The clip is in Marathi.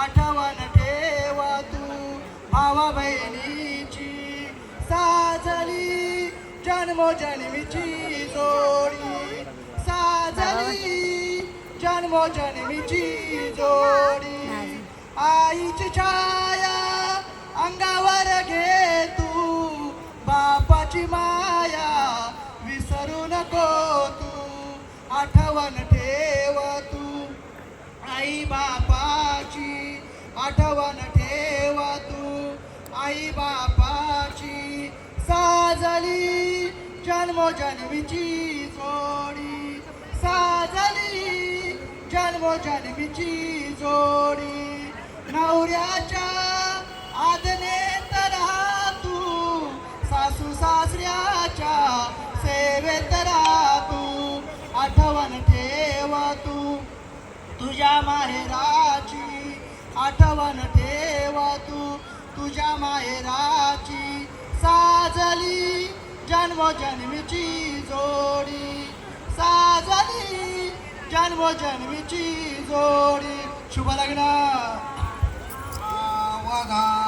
आठवण ठेवा तू भावा बहिणीची साजली जन्मोजन्मीची जोडी साजली जन्मोजन्मीची जोडी आईची छाया अंगावर घे तू बापाची माया विसरू नको तू आठवण ठेव तू आई बापाची आठवण ठेव तू आई बापाची साजली जन्मोजन्मीची जोडी साजली जन्मोजन्मीची जोडी नवऱ्याच्या आदनेत राहा तू सासू सासऱ्याच्या सेवेत राहा तू आठवण ठेव तू तुझ्या माहेराची आठवण ठेव तू तुझ्या माहेराची साजली जन्मोजन्मीची जोडी साजली जन्मोजन्मीची जोडी शुभ लग्न वाघा